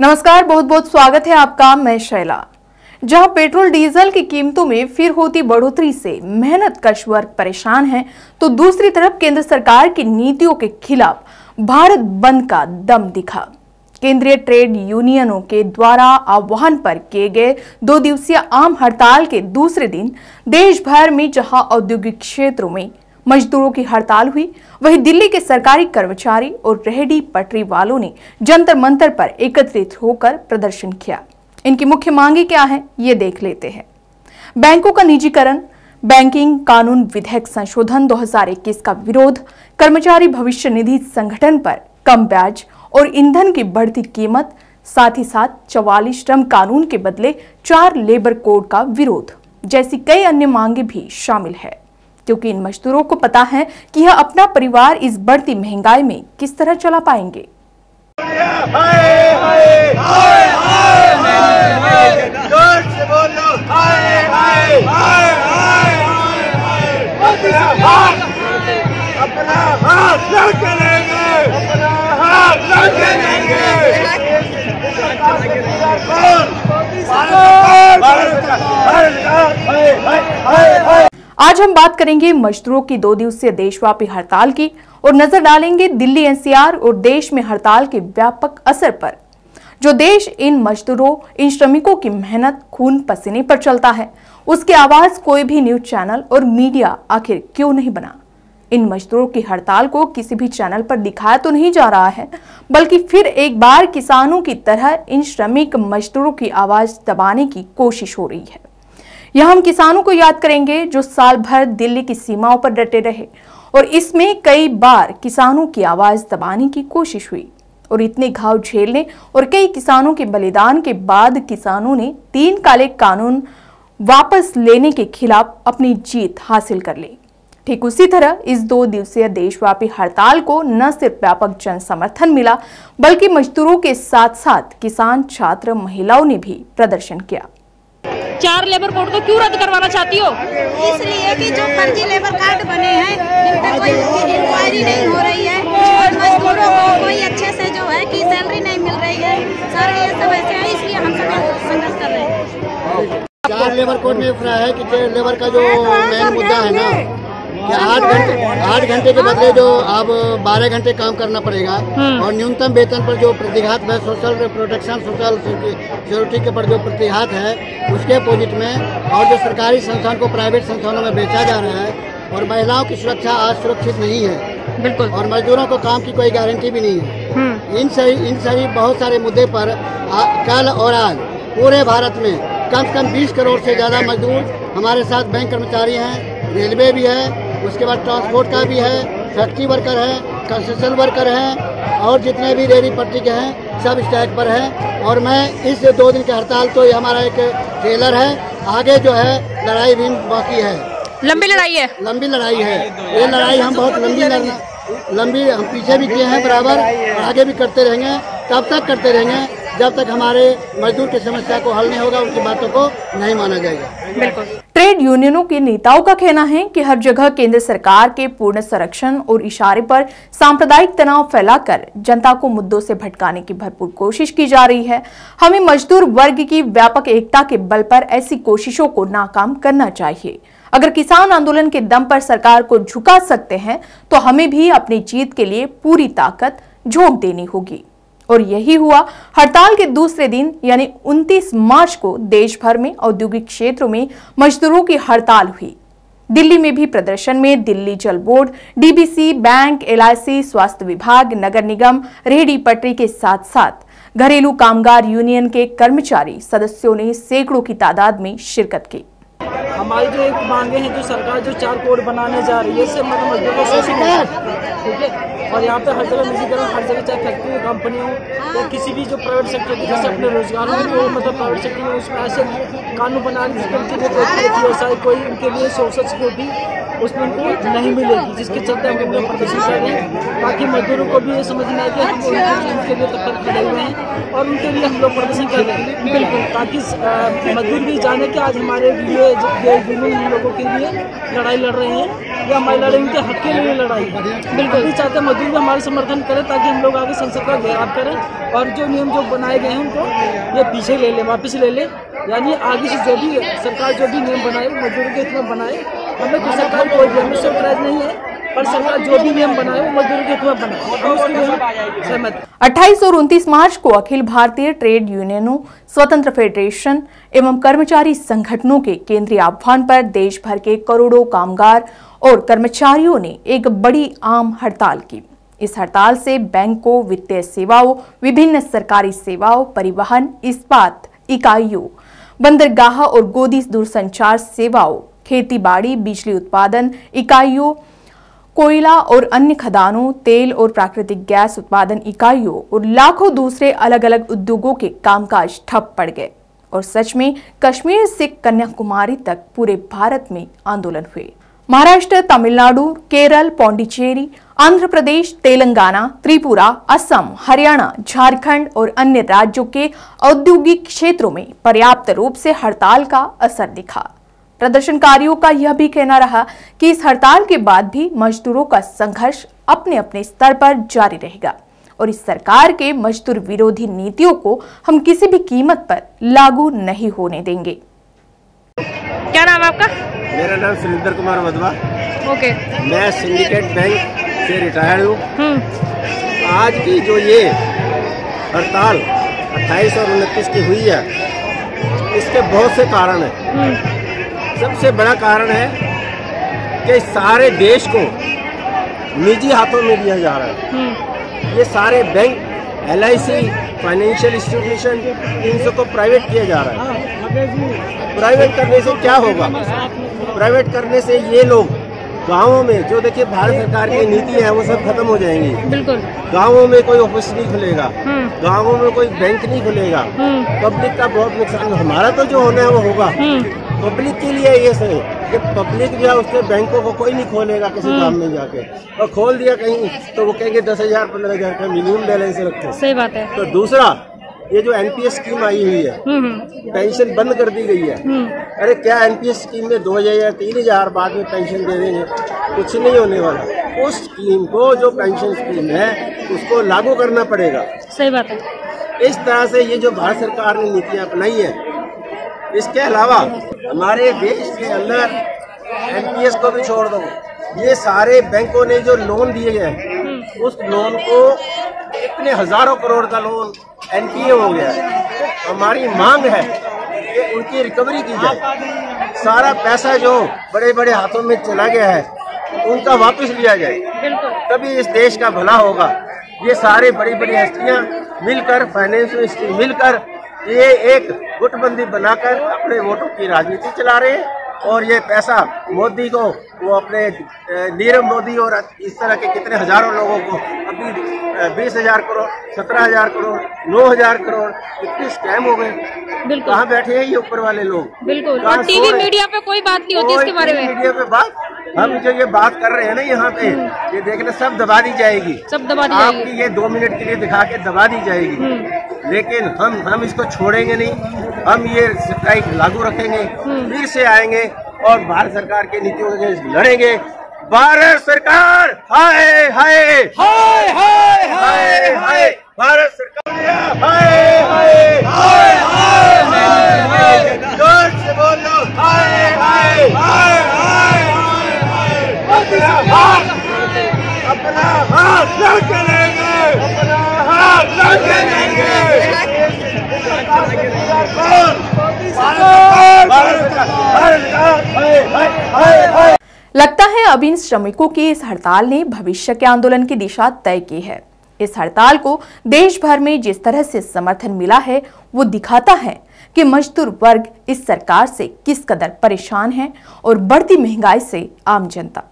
नमस्कार, बहुत बहुत स्वागत है आपका। मैं शैला। जहां पेट्रोल डीजल की कीमतों में फिर होती बढ़ोतरी से मेहनतकश वर्ग परेशान है, तो दूसरी तरफ केंद्र सरकार की नीतियों के खिलाफ भारत बंद का दम दिखा। केंद्रीय ट्रेड यूनियनों के द्वारा आह्वान पर किए गए 2 दिवसीय आम हड़ताल के दूसरे दिन देश भर में जहां औद्योगिक क्षेत्रों में मजदूरों की हड़ताल हुई, वहीं दिल्ली के सरकारी कर्मचारी और रेहड़ी पटरी वालों ने जंतर मंतर पर एकत्रित होकर प्रदर्शन किया। इनकी मुख्य मांगे क्या है, ये देख लेते हैं। बैंकों का निजीकरण, बैंकिंग कानून विधेयक संशोधन 2021 का विरोध, कर्मचारी भविष्य निधि संगठन पर कम ब्याज और ईंधन की बढ़ती कीमत, साथ ही साथ 44 श्रम कानून के बदले 4 लेबर कोड का विरोध जैसी कई अन्य मांगे भी शामिल है। क्योंकि इन मजदूरों को पता है कि यह अपना परिवार इस बढ़ती महंगाई में किस तरह चला पाएंगे। आज हम बात करेंगे मजदूरों की 2 दिवसीय देशव्यापी हड़ताल की और नजर डालेंगे दिल्ली एनसीआर और देश में हड़ताल के व्यापक असर पर। जो देश इन मजदूरों, इन श्रमिकों की मेहनत खून पसीने पर चलता है, उसकी आवाज कोई भी न्यूज चैनल और मीडिया आखिर क्यों नहीं बना। इन मजदूरों की हड़ताल को किसी भी चैनल पर दिखाया तो नहीं जा रहा है, बल्कि फिर एक बार किसानों की तरह इन श्रमिक मजदूरों की आवाज दबाने की कोशिश हो रही है। यह हम किसानों को याद करेंगे जो साल भर दिल्ली की सीमाओं पर डटे रहे और इसमें कई बार किसानों की आवाज दबाने की कोशिश हुई और इतने घाव झेलने और कई किसानों के बलिदान के बाद किसानों ने 3 काले कानून वापस लेने के खिलाफ अपनी जीत हासिल कर ली। ठीक उसी तरह इस 2 दिवसीय देशव्यापी हड़ताल को न सिर्फ व्यापक जन समर्थन मिला, बल्कि मजदूरों के साथ साथ किसान, छात्र, महिलाओं ने भी प्रदर्शन किया। 4 लेबर कोड को क्यों रद्द करवाना चाहती हो? इसलिए कि जो फर्जी लेबर कार्ड बने हैं, इन पर कोई इंक्वायरी नहीं हो रही है और मजदूरों को कोई अच्छे से जो है कि सैलरी नहीं मिल रही है। सारे ये सब ऐसे है, इसलिए हम संघर्ष कर रहे हैं। 4 लेबर कोड में है कि लेबर का जो मेन मुद्दा है ना, कि 8 घंटे के बदले जो अब 12 घंटे काम करना पड़ेगा और न्यूनतम वेतन पर जो प्रतिघात है, सोशल प्रोटेक्शन, सोशल सिक्योरिटी के पर जो प्रतिघात है, उसके अपोजिट में, और जो सरकारी संस्थान को प्राइवेट संस्थानों में बेचा जा रहा है, और महिलाओं की सुरक्षा आज सुरक्षित नहीं है बिल्कुल, और मजदूरों को काम की कोई गारंटी भी नहीं है। इन सही बहुत सारे मुद्दे पर कल और आज पूरे भारत में कम से कम 20 करोड़ से ज्यादा मजदूर हमारे साथ बैंक कर्मचारी हैं, रेलवे भी है, उसके बाद ट्रांसपोर्ट का भी है, फैक्ट्री वर्कर है, कंस्ट्रक्शन वर्कर है, और जितने भी रेहड़ी पटरी के हैं सब स्ट्राइक पर हैं। और मैं इस 2 दिन की हड़ताल तो ये हमारा एक ट्रेलर है, आगे जो है लड़ाई भी बाकी है। लंबी लड़ाई है, लंबी लड़ाई है। ये लड़ाई हम बहुत लंबी हम पीछे भी किए हैं बराबर, आगे भी करते रहेंगे, तब तक करते रहेंगे जब तक हमारे मजदूर की समस्या को हल नहीं होगा, उनकी बातों को नहीं माना जाएगा। बिल्कुल। ट्रेड यूनियनों के नेताओं का कहना है कि हर जगह केंद्र सरकार के पूर्ण संरक्षण और इशारे पर सांप्रदायिक तनाव फैलाकर जनता को मुद्दों से भटकाने की भरपूर कोशिश की जा रही है। हमें मजदूर वर्ग की व्यापक एकता के बल पर ऐसी कोशिशों को नाकाम करना चाहिए। अगर किसान आंदोलन के दम पर सरकार को झुका सकते हैं, तो हमें भी अपनी जीत के लिए पूरी ताकत झोंक देनी होगी। और यही हुआ। हड़ताल के दूसरे दिन यानी 29 मार्च को देश भर में औद्योगिक क्षेत्रों में मजदूरों की हड़ताल हुई। दिल्ली में भी प्रदर्शन में दिल्ली जल बोर्ड, डीबीसी, बैंक, LIC, स्वास्थ्य विभाग, नगर निगम, रेहड़ी पटरी के साथ साथ घरेलू कामगार यूनियन के कर्मचारी सदस्यों ने सैकड़ों की तादाद में शिरकत की। हमारी जो एक मांगे हैं, जो सरकार जो 4 कोड बनाने जा रही है, इससे मतलब मजदूर को शोषण है, ठीक है। और यहाँ पे हर जगह निजीकरण, हर जगह चाहे फैक्ट्री हो, कंपनी हो या किसी भी जो प्राइवेट सेक्टर के जैसे अपने रोजगार हो, तो मतलब प्राइवेट सेक्टर में उसमें ऐसे कानून बनाने जिसके व्यवसाय कोई उनके लिए सोशल सिक्योरिटी उसमें उनको नहीं मिलेगी, जिसके चलते हम लोग प्रदर्शन कर रहे हैं, ताकि मजदूरों को भी ये समझ में आए कि हम उनके लिए तब तक खड़े हुए हैं और उनके लिए हम लोग प्रदर्शन कर रहे हैं, बिल्कुल, ताकि मजदूर भी जाने कि आज हमारे लिए यूनियन इन लोगों के लिए लड़ाई लड़ रहे हैं, या हमारी लड़ाई उनके हक के लिए लड़ाई है। बिल्कुल भी चाहते हैं मजदूर भी हमारे समर्थन करें ताकि हम लोग आगे संसद का घेराव करें और जो नियम जो बनाए गए हैं उनको ये पीछे ले ले, वापस ले ले, यानी आगे से जो भी सरकार जो भी नियम बनाए मजदूरों के हित में बनाए। हमें तो सरकार कोई भी हमें सरप्राइज नहीं है, पर सरकार जो भी नियम बनाए वो मजदूरों के हित में बनाए, हम उसके लिए सहमत। 28 और 29 मार्च को अखिल भारतीय ट्रेड यूनियनों, स्वतंत्र फेडरेशन एवं कर्मचारी संगठनों के केंद्रीय आह्वान पर देश भर के करोड़ों कामगार और कर्मचारियों ने एक बड़ी आम हड़ताल की। इस हड़ताल से बैंकों, वित्तीय सेवाओं, विभिन्न सरकारी सेवाओं, परिवहन, इस्पात इकाइयों, बंदरगाह और गोदी दूरसंचार सेवाओं, खेती बाड़ी, बिजली उत्पादन इकाइयों, कोयला और अन्य खदानों, तेल और प्राकृतिक गैस उत्पादन इकाइयों और लाखों दूसरे अलग अलग उद्योगों के कामकाज ठप पड़ गए। और सच में कश्मीर से कन्याकुमारी तक पूरे भारत में आंदोलन हुए। महाराष्ट्र, तमिलनाडु, केरल, पौंडीचेरी, आंध्र प्रदेश, तेलंगाना, त्रिपुरा, असम, हरियाणा, झारखंड और अन्य राज्यों के औद्योगिक क्षेत्रों में पर्याप्त रूप से हड़ताल का असर दिखा। प्रदर्शनकारियों का यह भी कहना रहा कि इस हड़ताल के बाद भी मजदूरों का संघर्ष अपने अपने स्तर पर जारी रहेगा और इस सरकार के मजदूर विरोधी नीतियों को हम किसी भी कीमत पर लागू नहीं होने देंगे। क्या नाम है आपका? मेरा नाम सुरेंद्र कुमार वधवा। ओके। मैं सिंडिकेट बैंक से रिटायर्ड हूँ। आज की जो ये हड़ताल 28 और 29 की हुई है, इसके बहुत से कारण हैं। सबसे बड़ा कारण है कि सारे देश को निजी हाथों में दिया जा रहा है। ये सारे बैंक, LIC, फाइनेंशियल इंस्टीट्यूशन, इन सबको प्राइवेट किया जा रहा है। प्राइवेट करने से क्या होगा? प्राइवेट करने से ये लोग गाँवों में जो देखिए भारत सरकार की नीति है वो सब खत्म हो जाएंगी। बिल्कुल। गाँवों में कोई ऑफिस नहीं खुलेगा, गाँवों में कोई बैंक नहीं खुलेगा, पब्लिक का बहुत नुकसान। हमारा तो जो होना है वो होगा, पब्लिक के लिए ये सही कि पब्लिक जो है उसके बैंकों को कोई नहीं खोलेगा किसी काम में जाके, और खोल दिया कहीं तो वो कहेंगे 10,000 15,000 का मिनिमम बैलेंस रखते हैं। सही बात है। तो दूसरा, ये जो NPS स्कीम आई हुई है, पेंशन बंद कर दी गई है। अरे क्या NPS स्कीम में 2,000 3,000 बाद में पेंशन दे देंगे? कुछ नहीं होने वाला। उस स्कीम को, जो पेंशन स्कीम है, उसको लागू करना पड़ेगा। सही बात है। इस तरह से ये जो भारत सरकार ने नीतियाँ अपनाई है, इसके अलावा हमारे देश के अंदर NPS को भी छोड़ दो, ये सारे बैंकों ने जो लोन दिए गए उस लोन को इतने हजारों करोड़ का लोन NPA हो गया है। हमारी मांग है कि उनकी रिकवरी की जाए। सारा पैसा जो बड़े बड़े हाथों में चला गया है उनका वापस लिया जाए, तभी इस देश का भला होगा। ये सारे बड़ी बड़ी हस्तियां मिलकर, फाइनेंस मिनिस्ट्री मिलकर, ये एक गुटबंदी बनाकर अपने वोटों की राजनीति चला रहे हैं और ये पैसा मोदी को, वो अपने नीरव मोदी और इस तरह के कितने हजारों लोगों को अभी 20,000 करोड़, 17,000 करोड़, 9,000 करोड़, कितने स्कैम हो गए। बिल्कुल। कहाँ बैठे हैं ये ऊपर वाले लोग? बिल्कुल। और टीवी मीडिया पे कोई बात नहीं होती इसके बारे में। मीडिया पे बात, हम जो ये बात कर रहे हैं ना यहाँ पे, ये देखना सब दबा दी जाएगी, सब दबा दी जाएगी। आपकी ये 2 मिनट के लिए दिखा के दबा दी जाएगी, लेकिन हम इसको छोड़ेंगे नहीं। हम ये स्ट्राइक लागू रखेंगे, फिर से आएंगे और भारत सरकार की नीतियों के खिलाफ लड़ेंगे। भारत सरकार हाय हाय हाय हाय हाय हाय, भारत सरकार हाय हाय हाय हाय, जोर से बोलो हाय हाय हाय हाय, अपना हाथ न करेंगे, अपना हाथ न करेंगे। लगता है अब इन श्रमिकों की इस हड़ताल ने भविष्य के आंदोलन की दिशा तय की है। इस हड़ताल को देश भर में जिस तरह से समर्थन मिला है वो दिखाता है कि मजदूर वर्ग इस सरकार से किस कदर परेशान है और बढ़ती महंगाई से आम जनता।